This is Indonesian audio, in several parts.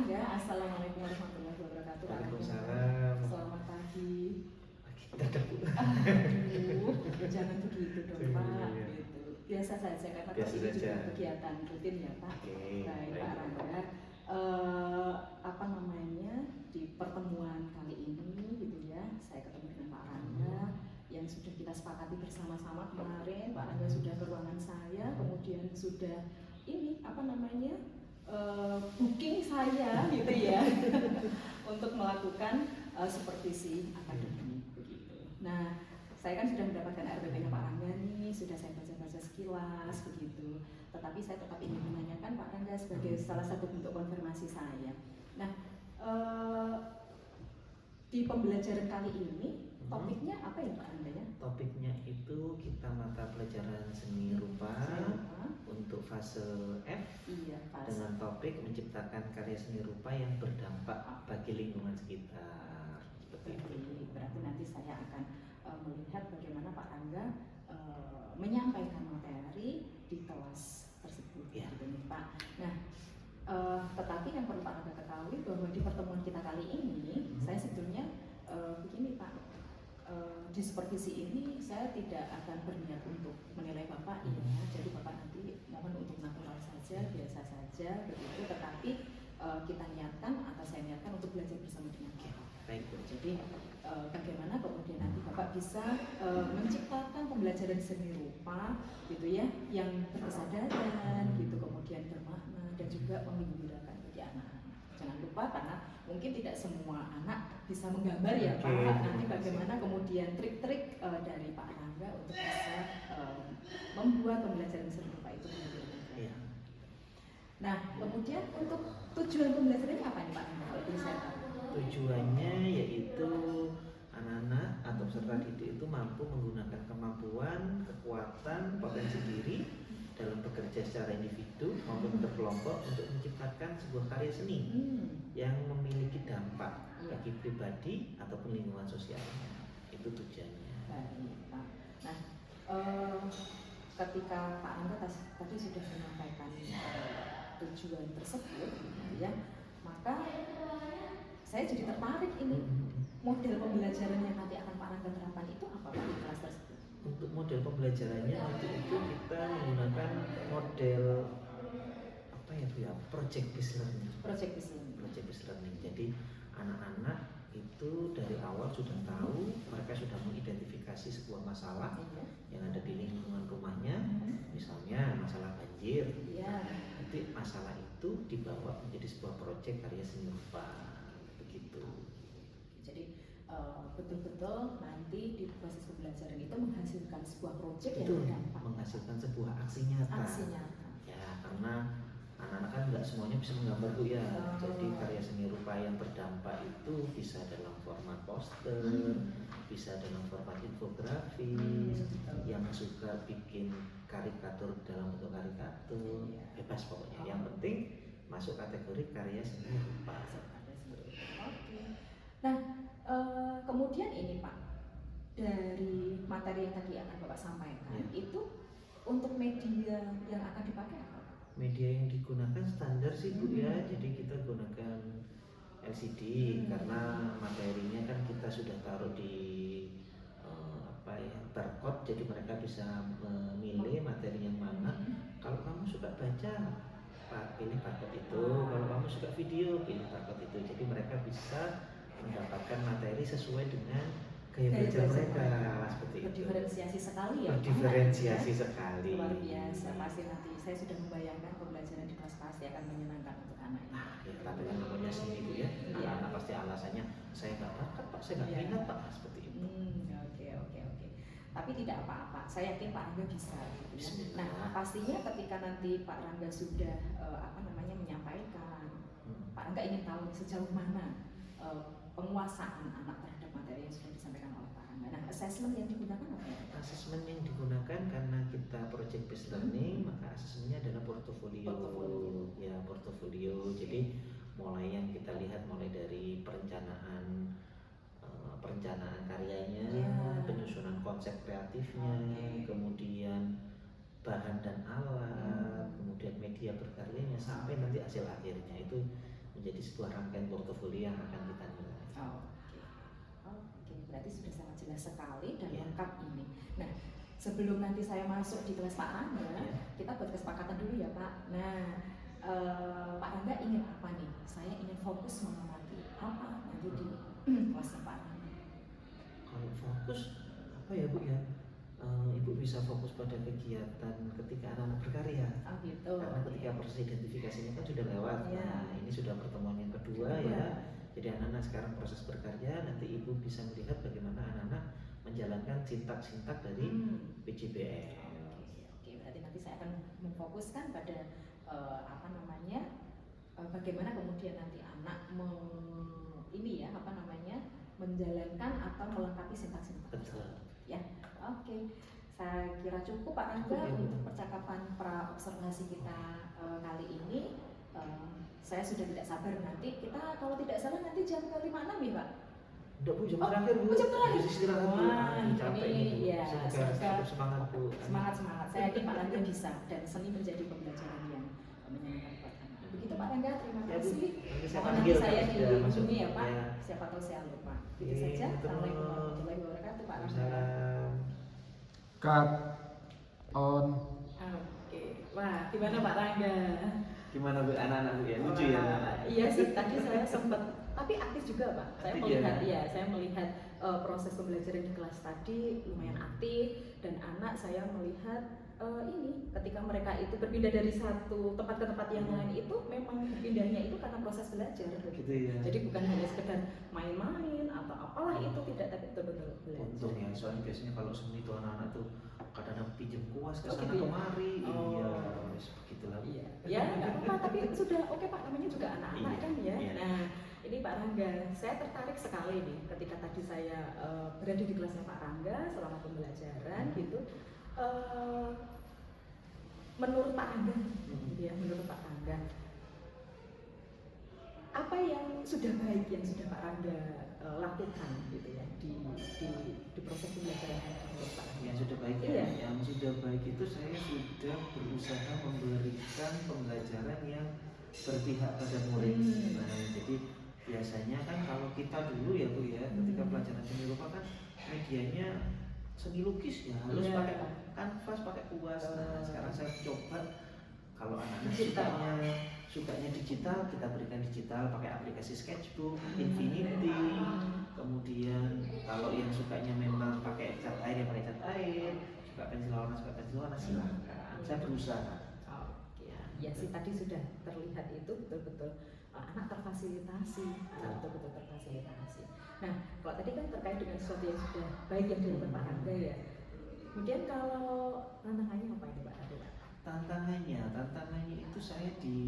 Angga, Assalamualaikum warahmatullahi wabarakatuh. Waalaikumsalam. Selamat pagi. Dadah Bu. Aduh, jangan begitu dong Pak. Iya. Gitu. Biasa saja karena Biasa ini saja. juga kegiatan rutin ya Pak. Oke, Baik baik. Pak Rangga. Apa namanya di pertemuan kali ini gitu ya, saya ketemu dengan Pak Rangga yang sudah kita sepakati bersama-sama kemarin. Pak Rangga sudah ke ruangan saya, kemudian sudah ini apa namanya booking saya gitu ya untuk melakukan supervisi akademik begitu. Nah, saya kan sudah mendapatkan RPP Pak Rangga nih, sudah saya baca-baca sekilas begitu. Tetapi saya tetap ingin menanyakan Pak Rangga sebagai salah satu bentuk konfirmasi saya. Nah, di pembelajaran kali ini topiknya apa ya Pak Rangga ya? Topiknya itu kita mata pelajaran seni rupa untuk fase F. Iya, Pak. Dengan topik menciptakan karya seni rupa yang berdampak bagi lingkungan sekitar. Seperti itu. Berarti nanti saya akan melihat bagaimana Pak Rangga menyampaikan materi di kelas tersebut, Ya. gitu nih Pak. Nah, tetapi yang perlu Pak Rangga ketahui bahwa di pertemuan kita kali ini, saya sebetulnya begini Pak. Di supervisi ini saya tidak akan berniat untuk menilai Bapak ya, jadi Bapak nanti mohon untuk natural saja, biasa saja begitu, tetapi kita niatkan atau saya niatkan untuk belajar bersama dengan Bapak. Baik Bu. Jadi bagaimana kemudian nanti Bapak bisa menciptakan pembelajaran seni rupa gitu ya, yang berkesadaran gitu, kemudian bermakna dan juga menggembirakan bagi anak-anak. Jangan lupa karena mungkin tidak semua anak bisa menggambar ya Pak. Nanti bagaimana kemudian trik-trik dari Pak Rangga untuk bisa membuat pembelajaran seni rupa itu menjadi Iya. Nah, kemudian untuk tujuan pembelajarannya apa nih Pak Rangga kalau bisa tahu? Tujuannya yaitu anak-anak atau peserta didik itu mampu menggunakan kemampuan, kekuatan, potensi diri dalam bekerja secara individu maupun berkelompok untuk menciptakan sebuah karya seni yang memiliki dampak bagi pribadi ataupun lingkungan sosialnya. Itu tujuannya. Baik, Pak. Nah, ketika Pak Rangga tadi sudah menyampaikan tujuan tersebut, ya, maka saya jadi tertarik ini model pembelajaran yang nanti akan Pak Rangga terapkan itu apa Pak di kelas tersebut? Untuk model pembelajarannya waktu itu kita menggunakan model apa ya Bu ya, project based learning. Project based learning. Project based learning. Jadi anak-anak itu dari awal sudah tahu, mereka sudah mengidentifikasi sebuah masalah yang ada di lingkungan rumahnya, misalnya masalah banjir. Nanti masalah itu dibawa menjadi sebuah proyek karya seni rupa, begitu. Jadi betul-betul nanti di proses pembelajaran itu menghasilkan sebuah proyek yang berdampak, menghasilkan sebuah aksi nyata. Ya, karena anak-anak kan nggak semuanya bisa menggambar Bu ya. Jadi karya seni rupa yang berdampak itu bisa dalam format poster, bisa dalam format infografis, yang suka bikin karikatur dalam bentuk karikatur, bebas pokoknya. Yang penting masuk kategori karya seni rupa. Oke. Nah, kemudian ini Pak, dari materi yang tadi akan Bapak sampaikan, itu untuk media yang akan dipakai apa? Media yang digunakan standar sih Bu ya, jadi kita gunakan LCD karena materinya kan kita sudah taruh di barcode, jadi mereka bisa memilih materi yang mana. Kalau kamu suka baca, pilih barcode itu. Kalau kamu suka video, pilih barcode itu. Jadi mereka bisa mendapatkan materi sesuai dengan gaya belajar mereka, seperti itu. Berdiferensiasi sekali ya. Berdiferensiasi sekali. Luar biasa. Pasti nanti saya sudah membayangkan pembelajaran di kelas pasti akan menyenangkan untuk anak. Ya, tapi kan namanya seni Bu ya. Anak-anak pasti alasannya saya nggak bakat Pak, saya nggak minat Pak, seperti itu. Oke. Tapi tidak apa-apa. Saya yakin Pak Rangga bisa. Gitu ya. Nah, pastinya ketika nanti Pak Rangga sudah menyampaikan, Pak Rangga ingin tahu sejauh mana penguasaan anak terhadap materi yang sudah disampaikan oleh Pak Rangga. Nah, assessment yang digunakan apa ya? Assessment yang digunakan karena kita project based learning, maka assessmentnya adalah portofolio. Ya, portofolio. Jadi mulai yang kita lihat mulai dari perencanaan karyanya, penyusunan konsep kreatifnya, kemudian bahan dan alat, kemudian media berkaryanya, sampai nanti hasil akhirnya itu menjadi sebuah rangkaian portofolio yang akan kita nilai. Oke, berarti sudah sangat jelas sekali dan Iya. lengkap ini. Nah, sebelum nanti saya masuk di kelas Pak Rangga, Iya. kita buat kesepakatan dulu ya Pak. Nah, Pak Rangga ingin apa nih? Saya ingin fokus mengamati apa nanti di kelasnya Pak Rangga. Kalau fokus apa ya Bu ya? Ibu bisa fokus pada kegiatan ketika anak-anak berkarya. Oh gitu. Karena ketika proses identifikasinya kan sudah lewat. Iya. Nah, ini sudah pertemuan yang kedua ya. Jadi anak-anak sekarang proses berkarya, nanti ibu bisa melihat bagaimana anak-anak menjalankan sintak-sintak dari PJBL. Oke, berarti nanti saya akan memfokuskan pada bagaimana kemudian nanti anak menjalankan atau melengkapi sintak-sintak. Betul. Ya, oke. Saya kira cukup Pak Rangga untuk percakapan pra-observasi kita kali ini. Saya sudah tidak sabar nanti kita kalau tidak salah nanti jam ke-5-6 ya Pak? Udah Bu, jam terakhir Bu. Jam terakhir. Habis istirahat Bu. Wah, Capek ini Bu. ya, Semoga tetap semangat Bu. Semangat. Saya yakin Pak Rangga bisa dan seni menjadi pembelajaran yang menyenangkan buat anak. Begitu Pak Rangga, terima Ya, Bu. kasih. Nanti saya Mohon panggil nanti saya kalau sudah masuk. dihubungi ya Pak. Ya. Siapa tahu saya lupa. Itu Oke, saja. betul. Assalamualaikum warahmatullahi wabarakatuh Pak Rangga. Waalaikumsalam. Cut on. Oke. Wah, gimana Pak Rangga? Gimana Bu, anak-anak Bu ya? Lucu ya? Iya sih, tadi saya sempat, tapi aktif juga Pak. Saya Aktif melihat, ya? saya melihat proses pembelajaran di kelas tadi lumayan aktif dan anak saya melihat ini ketika mereka itu berpindah dari satu tempat ke tempat yang lain itu memang berpindahnya itu karena proses belajar. Gitu ya. Jadi bukan hanya sekedar main-main atau apalah itu tidak, tapi betul-betul belajar. Untung ya, soalnya biasanya kalau seni itu anak-anak tuh kadang-kadang pinjam kuas ke Oh, sana gitu ya? kemari. Oh. Iya, begitulah. Iya, ya nggak apa-apa, tapi sudah oke Pak, namanya juga anak-anak Iya, kan ya. iya. Nah, ini Pak Rangga, saya tertarik sekali nih ketika tadi saya berada di kelasnya Pak Rangga selama pembelajaran gitu. Menurut Pak Rangga, gitu ya, menurut Pak Rangga, apa yang sudah baik yang sudah Pak Rangga lakukan gitu ya di proses pembelajaran menurut Pak Rangga? Yang sudah baik ya, Iya. yang sudah baik itu saya sudah berusaha memberikan pembelajaran yang berpihak pada murid. Nah, jadi biasanya kan kalau kita dulu ya Bu ya, ketika pelajaran seni rupa kan medianya seni lukis ya harus Iya. pakai kanvas, pakai kuas. Nah, sekarang saya coba kalau anak-anak Digital. sukanya digital, kita berikan digital pakai aplikasi Sketchbook, Infinity. Kemudian kalau yang sukanya memang pakai cat air ya pakai cat air, suka pensil warna silakan. Saya berusaha. Oke, ya sih tadi sudah terlihat itu betul-betul anak terfasilitasi, betul-betul terfasilitasi. Nah, kalau tadi kan terkait dengan sesuatu yang sudah baik yang dilakukan Pak Rangga ya. Kemudian kalau tantangannya apa ini Pak Rangga? Tantangannya itu saya di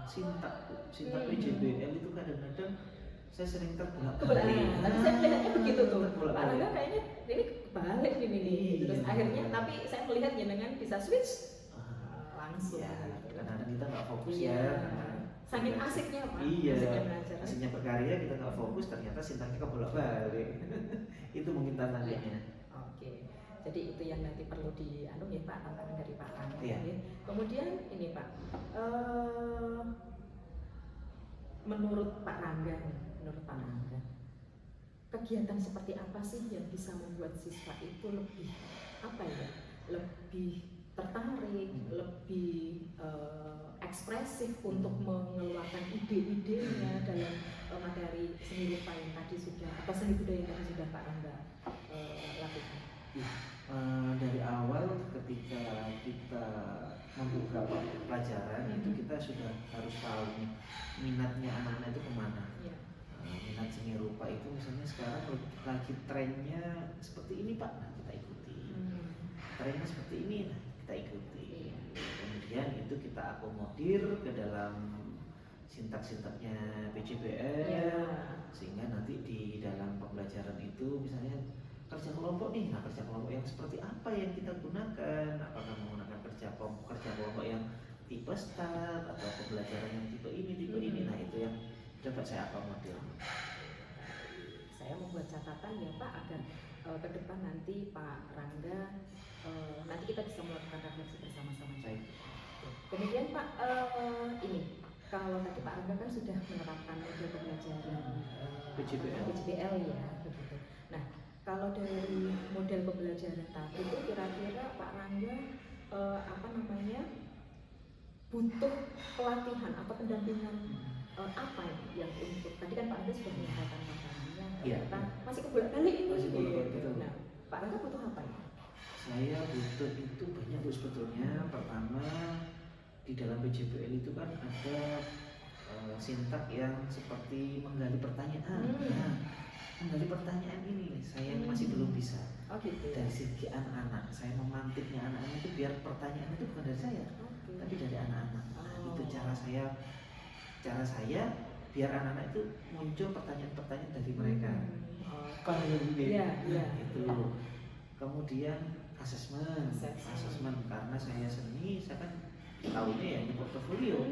sintak PJBL itu kadang-kadang saya sering terbolak-balik. Tapi saya melihatnya begitu tuh. Pak Terbolak-balik. Rangga kayaknya ini kebalik ini nih. Terus Iya. akhirnya tapi saya melihat jenengan bisa switch langsung. Ya, gitu. kadang-kadang kita nggak fokus Iya. ya. Saking asiknya Pak. Iya. Asiknya belajar. Asiknya berkarya kita nggak fokus, ternyata sintaknya kebolak-balik. Itu mungkin tantangannya. Oke. Jadi itu yang nanti perlu ya Pak, tantangan dari Pak Rangga. Iya. Ya. Kemudian ini Pak, menurut Pak Rangga, kegiatan seperti apa sih yang bisa membuat siswa itu lebih lebih tertarik, lebih ekspresif untuk mengeluarkan ide-idenya dalam materi seni rupa yang tadi sudah atau seni budaya yang tadi sudah Pak Rangga lakukan. Dari awal ketika kita membuka pelajaran itu kita sudah harus tahu nih, minatnya anak-anak itu kemana. Iya. Minat seni rupa itu misalnya sekarang lagi trennya seperti ini Pak, nah kita ikuti. Trennya seperti ini, nah kita ikuti. Kemudian itu kita akomodir ke dalam sintak-sintaknya PJBL, sehingga nanti di dalam pembelajaran itu misalnya kerja kelompok nih, nah kerja kelompok yang seperti apa yang kita gunakan? Apakah menggunakan kerja kelompok yang tipe start atau pembelajaran yang tipe ini, nah itu yang coba saya akomodir. Saya membuat catatan ya Pak agar ke depan nanti Pak Rangga nanti kita bisa melakukan refleksi bersama-sama. Baik. Kemudian Pak ini kalau tadi Pak Rangga Rangga kan sudah menerapkan model pembelajaran PJBL ya begitu. Nah, kalau dari model pembelajaran tadi itu kira-kira Pak Rangga butuh pelatihan atau pendampingan apa yang untuk tadi kan Pak Rangga sudah menyampaikan pandangannya, ternyata masih kebolak-balik ini. Masih kebolak-balik, betul. Nah, Pak Rangga butuh apa ya? Saya butuh itu banyak Bu sebetulnya. Pertama, di dalam PJBL itu kan ada sintak yang seperti menggali pertanyaan. Nah, menggali pertanyaan ini saya masih belum bisa. Oh gitu. Dari segi anak-anak, saya memantiknya anak-anak itu biar pertanyaan itu bukan dari saya, tapi dari anak-anak. Nah, itu cara saya biar anak-anak itu muncul pertanyaan-pertanyaan dari mereka. Itu. Kemudian asesmen karena saya seni, saya kan tahunya ya di portofolio.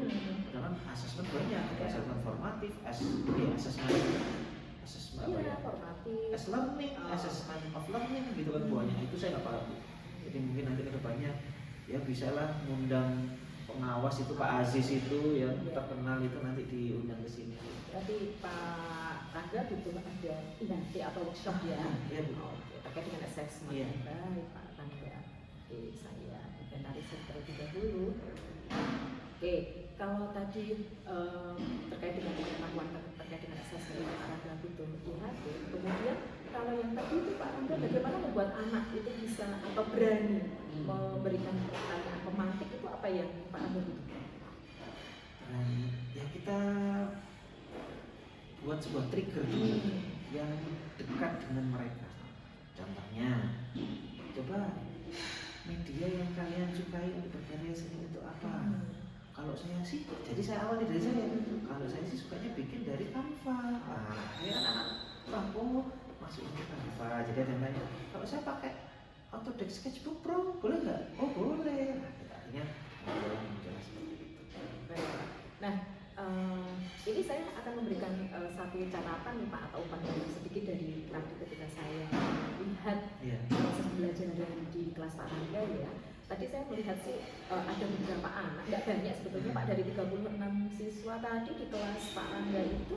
Karena asesmen banyak, asesmen formatif, asesmen apa ya? Formatif. Learning, assessment of learning gitu kan banyak. Itu saya nggak paham. Jadi mungkin nanti kedepannya ya bisalah ngundang pengawas itu Pak Aziz itu yang terkenal itu nanti diundang ke sini. Berarti Pak Rangga butuh ada inti atau workshop ya? Iya Bu. Terkait dengan assessment. Iya. Baik Pak Rangga. Oke, saya inventarisir terlebih dahulu. Oke, kalau tadi terkait dengan pengetahuan terkait dengan assessment yang Pak Rangga butuh IHT, kemudian kalau yang tadi itu Pak Rangga bagaimana membuat anak itu bisa atau berani memberikan pertanyaan pemantik itu apa yang Pak Rangga butuhkan? Ya kita buat sebuah trigger yang dekat dengan mereka. Contohnya, coba media yang kalian sukai untuk berkarya seni itu apa? Kalau saya sih, jadi saya awali dari saya. Kalau saya sih sukanya bikin dari Canva. Ini anak-anak, masuk ke Canva. Jadi ada yang tanya, kalau saya pakai Autodesk Sketchbook Pro, boleh nggak? Oh boleh. Nah, artinya menjelaskan seperti itu. Nah, ini saya akan memberikan satu catatan nih Pak atau pandangan sedikit dari tadi ketika saya lihat proses pembelajaran di kelas Pak Rangga ya. Tadi saya melihat sih ada beberapa anak, nggak banyak sebetulnya Pak, dari 36 siswa tadi di kelas Pak Rangga itu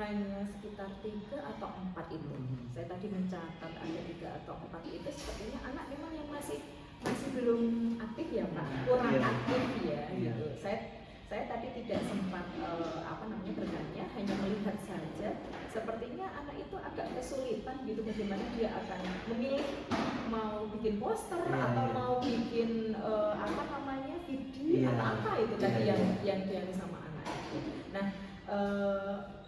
hanya sekitar 3 atau 4 itu. Saya tadi mencatat ada 3 atau 4 itu sepertinya anak memang yang masih belum aktif ya Pak, kurang aktif ya gitu. Saya tadi tidak sempat bertanya, hanya melihat saja. Sepertinya anak itu agak kesulitan gitu bagaimana dia akan memilih mau bikin poster atau mau bikin video atau apa itu tadi yang dia sama anak itu. Nah,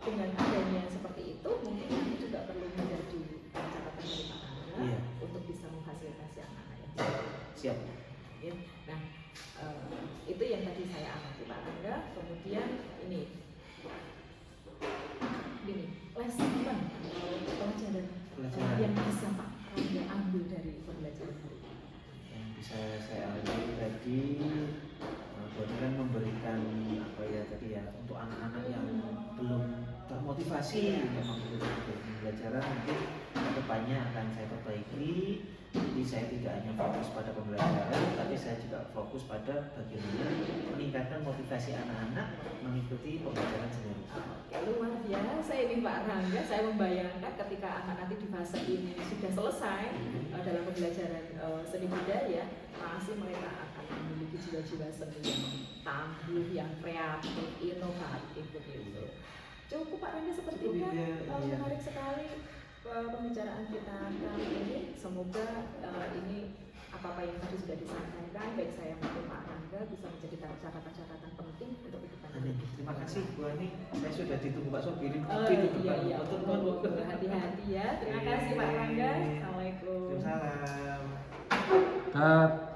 dengan adanya seperti itu mungkin ini juga perlu menjadi catatan dari Pak Rangga untuk bisa memfasilitasi anak-anak yang siap. Nah, itu yang tadi saya amati Pak Rangga. Kemudian ini lesson atau pelajaran yang bisa Pak Rangga ambil dari pembelajaran hari ini. Yang bisa saya ambil tadi kan memberikan untuk anak-anak yang belum termotivasi untuk mengikuti pembelajaran, mungkin kedepannya akan saya perbaiki. Jadi saya tidak hanya fokus pada pembelajaran, tapi saya juga fokus pada bagaimana meningkatkan motivasi anak-anak mengikuti pembelajaran sendiri. Luar biasa ini Pak Rangga. Saya membayangkan ketika anak nanti di fase ini sudah selesai dalam pembelajaran seni budaya, pasti mereka akan memiliki jiwa-jiwa seni yang tangguh, yang kreatif, inovatif begitu. Cukup Pak Rangga sepertinya menarik sekali pembicaraan kita kali ini. Semoga ini apa-apa yang tadi sudah disampaikan baik saya maupun Pak Rangga bisa menjadi catatan-catatan penting untuk kedepannya. Terima kasih Bu Ani, saya sudah ditunggu Pak Sobir di iya, hati-hati ya. Terima kasih Pak Rangga. Assalamualaikum. Waalaikumsalam. Cut.